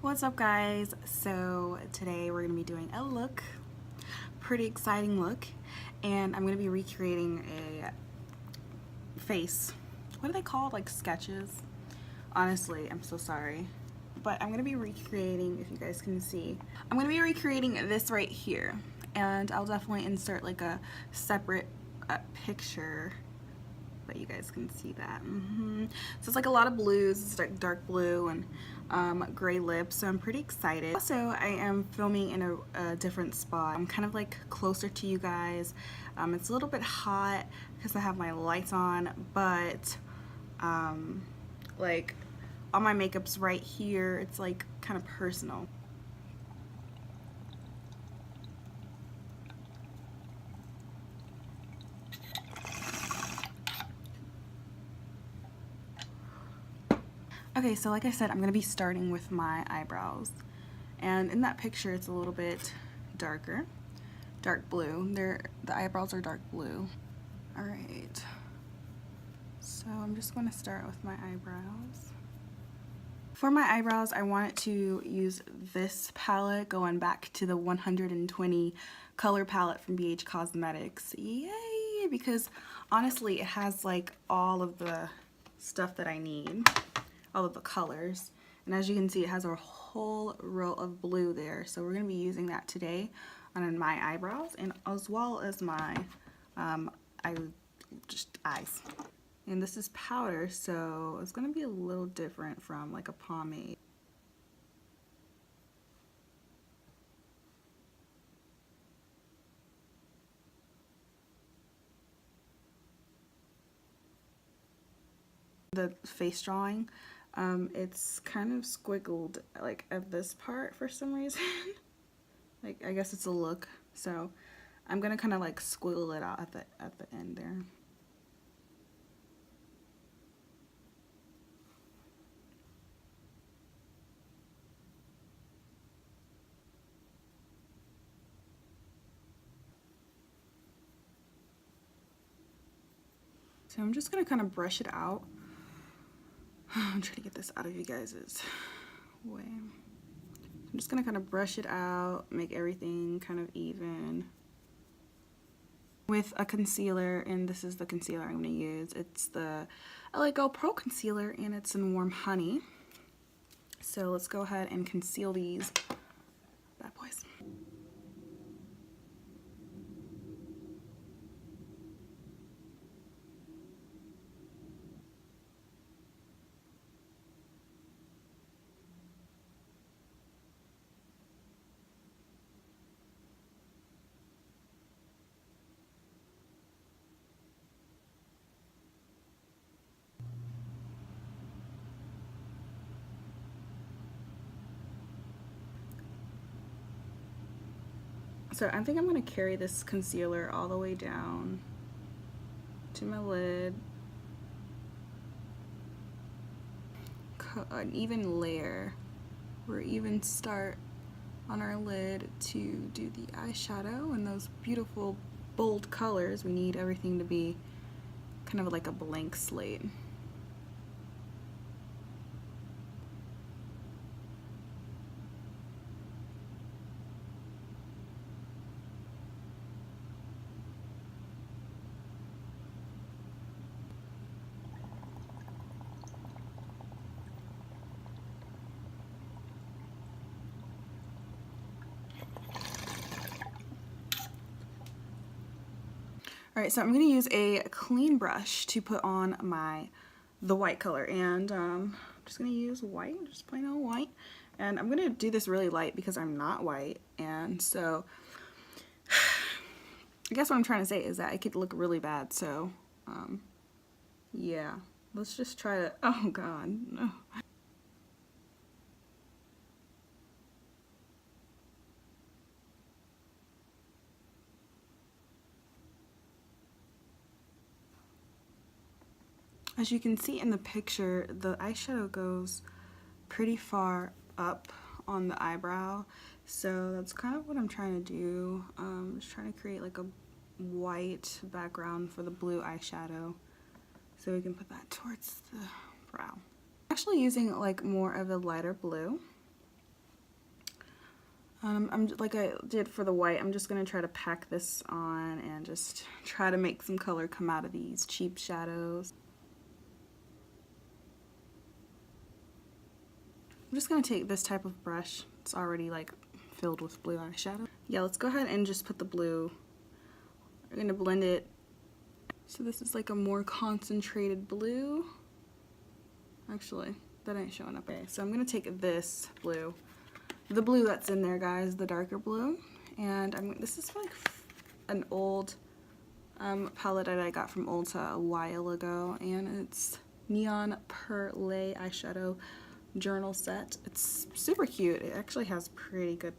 What's up, guys? So today we're gonna be doing a look, pretty exciting look, and I'm gonna be recreating a face. What are they called? Like sketches? Honestly, I'm so sorry, but I'm gonna be recreating, if you guys can see, I'm gonna be recreating this right here, and I'll definitely insert like a separate picture but you guys can see that. So it's like a lot of blues. It's like dark blue and gray lips, so I'm pretty excited. Also, I am filming in a different spot. I'm kind of like closer to you guys. It's a little bit hot because I have my lights on, but like all my makeup's right here. It's like kind of personal. Okay, so like I said, I'm gonna be starting with my eyebrows. And in that picture, it's a little bit darker, dark blue. The eyebrows are dark blue. All right, so I'm just gonna start with my eyebrows. For my eyebrows, I wanted to use this palette, going back to the 120 color palette from BH Cosmetics. Yay, because honestly, it has like all of the stuff that I need. All of the colors, and as you can see, it has a whole row of blue there, so we're going to be using that today on my eyebrows and as well as my eyes. And this is powder, so it's going to be a little different from like a pomade. The face drawing, it's kind of squiggled like at this part for some reason. Like, I guess it's a look, so I'm gonna kind of like squiggle it out at the end there. So I'm just gonna kind of brush it out. I'm trying to get this out of you guys' way. I'm just gonna kind of brush it out, make everything kind of even. With a concealer, and this is the concealer I'm gonna use. It's the LA Go Pro Concealer, and it's in Warm Honey. So let's go ahead and conceal these bad boys. So I think I'm going to carry this concealer all the way down to my lid. An even layer or even start on our lid to do the eyeshadow and those beautiful bold colors. We need everything to be kind of like a blank slate. Alright, so I'm going to use a clean brush to put on the white color, and I'm just going to use white, just plain old white, and I'm going to do this really light because I'm not white, and so I guess what I'm trying to say is that it could look really bad, so yeah, let's just try to, oh god, no. As you can see in the picture, the eyeshadow goes pretty far up on the eyebrow, so that's kind of what I'm trying to do. Just trying to create like a white background for the blue eyeshadow, so we can put that towards the brow. I'm actually using like more of a lighter blue, like I did for the white, I'm just going to try to pack this on and just try to make some color come out of these cheap shadows. I'm just going to take this type of brush. It's already like filled with blue eyeshadow. Yeah, let's go ahead and just put the blue. We're going to blend it. So this is like a more concentrated blue. Actually, that ain't showing up. Okay, so I'm going to take this blue. The blue that's in there, guys, the darker blue. And this is like an old palette that I got from Ulta a while ago. And it's Neon Perle eyeshadow journal set. It's super cute. It actually has pretty good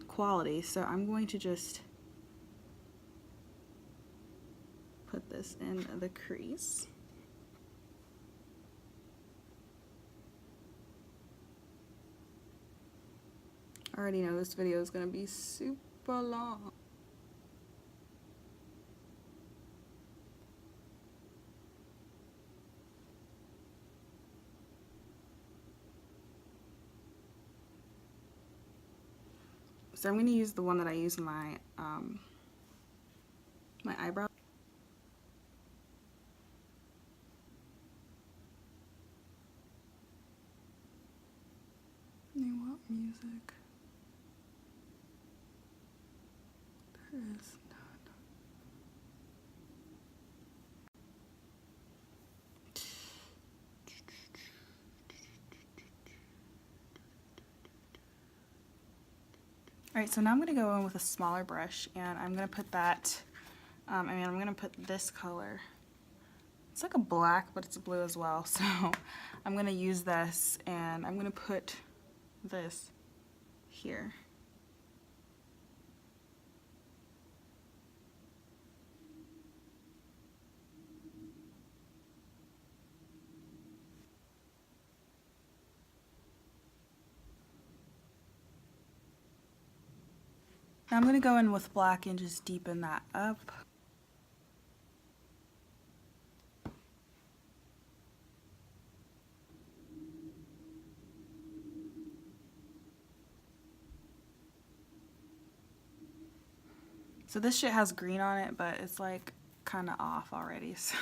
quality. So I'm going to just put this in the crease. I already know this video is going to be super long. So I'm going to use the one that I use in my my eyebrow. You want music? There is none. Alright, so now I'm going to go in with a smaller brush and I'm going to put that, I'm going to put this color. It's like a black, but it's blue as well. So I'm going to use this and I'm going to put this here. Now I'm going to go in with black and just deepen that up. So this shit has green on it, but it's like kind of off already. So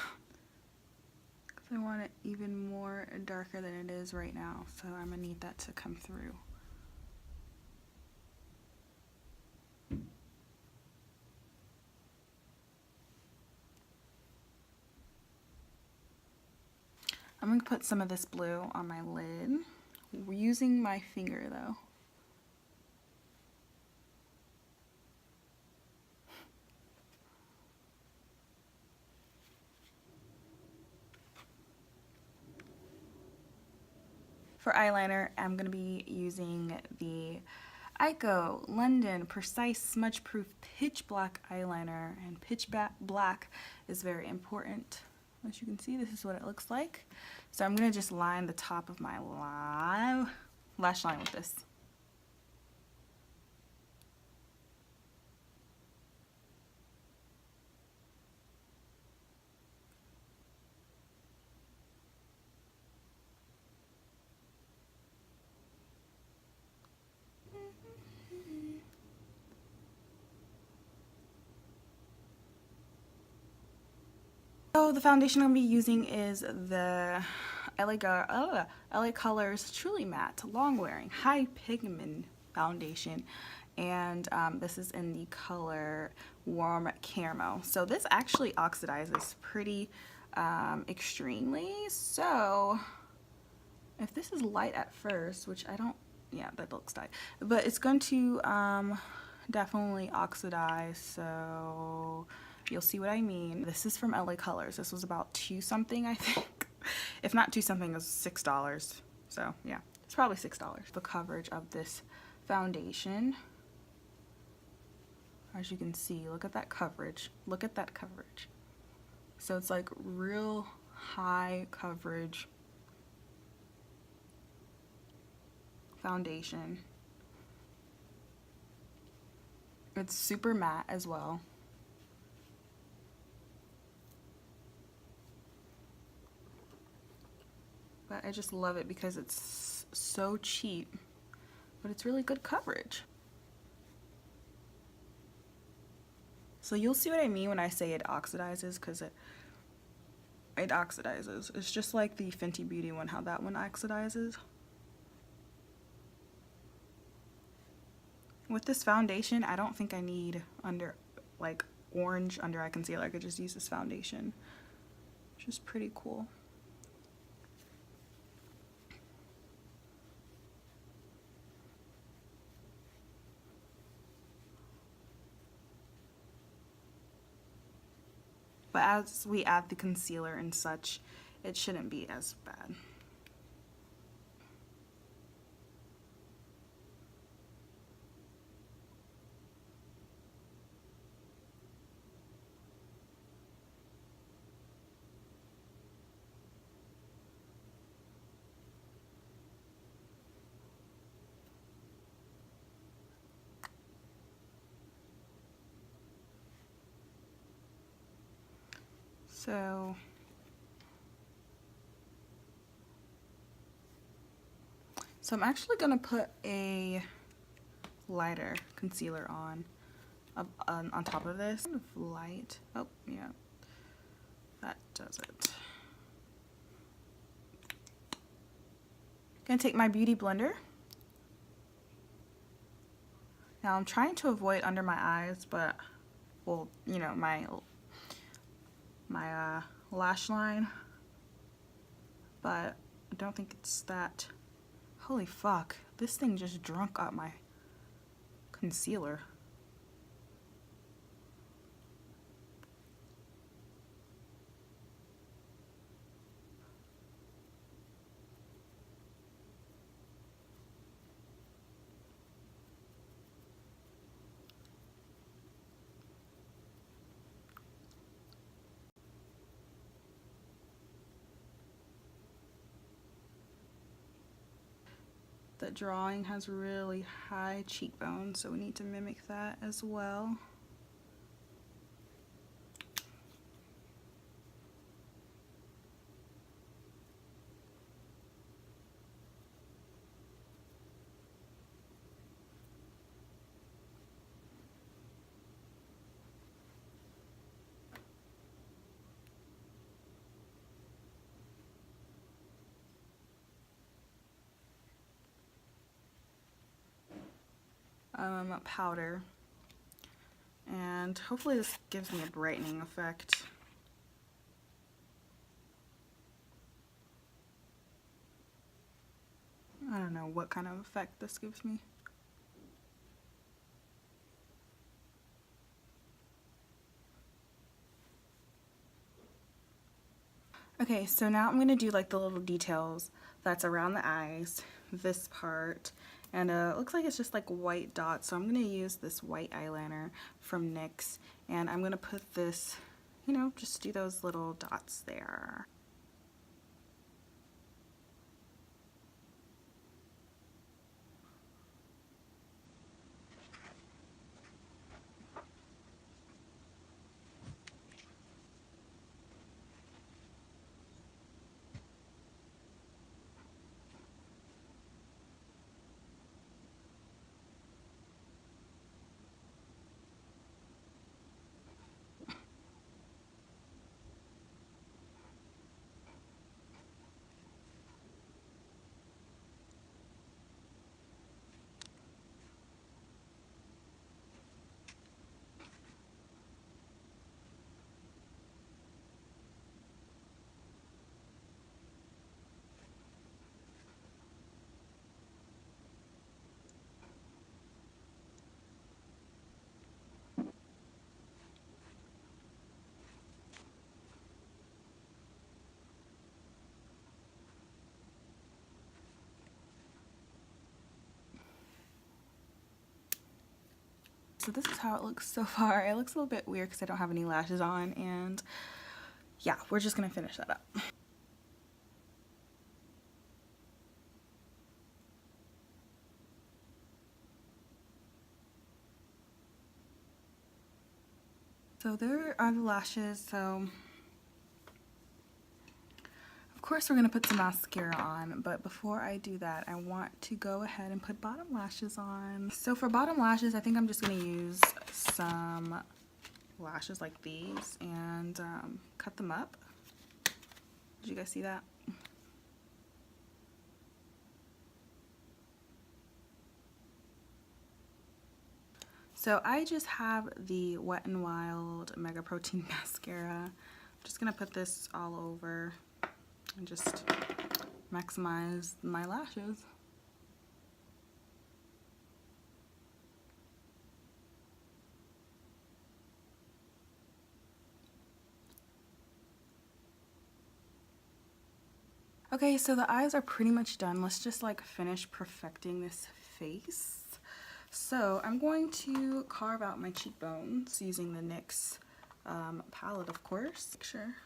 because I want it even more darker than it is right now. So I'm going to need that to come through. I'm going to put some of this blue on my lid. We're using my finger though. For eyeliner, I'm going to be using the Ico London Precise Smudge Proof Pitch Black eyeliner, and pitch black is very important. As you can see, this is what it looks like. So I'm going to just line the top of my lash line with this. So the foundation I'm going to be using is the LA Colors Truly Matte Long Wearing High Pigment Foundation, and this is in the color Warm Caramel. So this actually oxidizes pretty extremely, so if this is light at first, which I don't, yeah, that looks light, but it's going to definitely oxidize, so you'll see what I mean. This is from LA Colors. This was about $2 something, I think. If not $2 something, it was $6. So yeah, it's probably $6. The coverage of this foundation, as you can see, look at that coverage. Look at that coverage. So it's like real high coverage foundation. It's super matte as well. But I just love it because it's so cheap. but it's really good coverage. So you'll see what I mean when I say it oxidizes, because it oxidizes. It's just like the Fenty Beauty one, how that one oxidizes. With this foundation, I don't think I need like orange under eye concealer. I could just use this foundation, which is pretty cool. But as we add the concealer and such, it shouldn't be as bad. So I'm actually gonna put a lighter concealer on top of this. Kind of light. Oh yeah, that does it. Gonna take my beauty blender. Now I'm trying to avoid under my eyes, but well, you know, my lash line, but I don't think it's that. Holy fuck, this thing just drunk up my concealer. The drawing has really high cheekbones, so we need to mimic that as well. Powder, and hopefully this gives me a brightening effect. I don't know what kind of effect this gives me. Okay, so now I'm going to do like the little details that's around the eyes, this part, and it looks like it's just like white dots, so I'm going to use this white eyeliner from NYX, and I'm going to put this, you know, just do those little dots there. So this is how it looks so far. It looks a little bit weird because I don't have any lashes on, and yeah, we're just gonna finish that up. So there are the lashes. So of course we're gonna put some mascara on, but before I do that, I want to go ahead and put bottom lashes on. So for bottom lashes, I think I'm just gonna use some lashes like these and cut them up. Did you guys see that? So I just have the Wet n Wild Mega Protein Mascara. I'm just gonna put this all over and just maximize my lashes. Okay, so the eyes are pretty much done. Let's just like finish perfecting this face. So I'm going to carve out my cheekbones using the NYX palette, of course. Sure.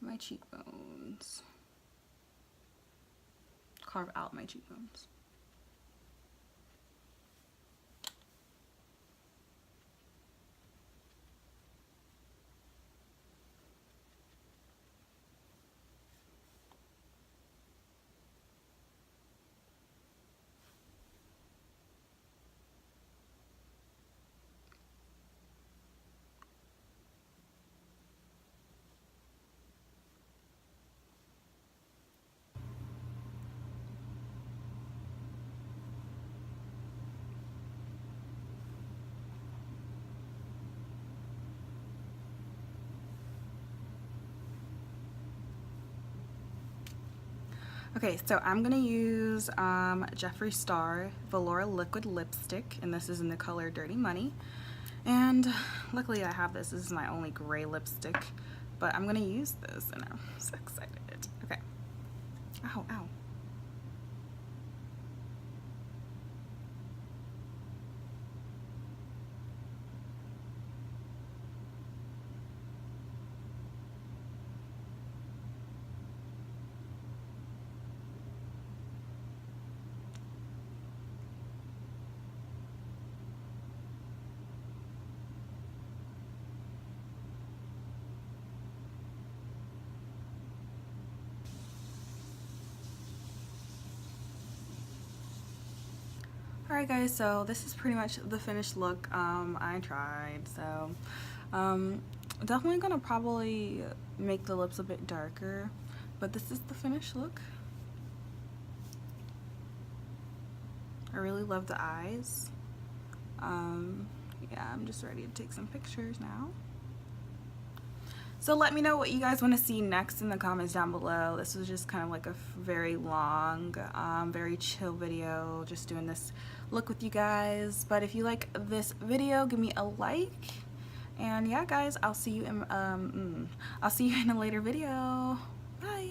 My cheekbones. Carve out my cheekbones. Okay, so I'm gonna use Jeffree Star Velour Liquid Lipstick, and this is in the color Dirty Money. And luckily I have this. This is my only gray lipstick, but I'm gonna use this, and I'm so excited. Okay. Ow, ow. Alright guys, so this is pretty much the finished look. I tried, so definitely gonna probably make the lips a bit darker, but this is the finished look. I really love the eyes. Yeah, I'm just ready to take some pictures now. So let me know what you guys want to see next in the comments down below. This was just kind of like a very long, very chill video, just doing this look with you guys. But if you like this video, give me a like. And yeah, guys, I'll see you in a later video. Bye.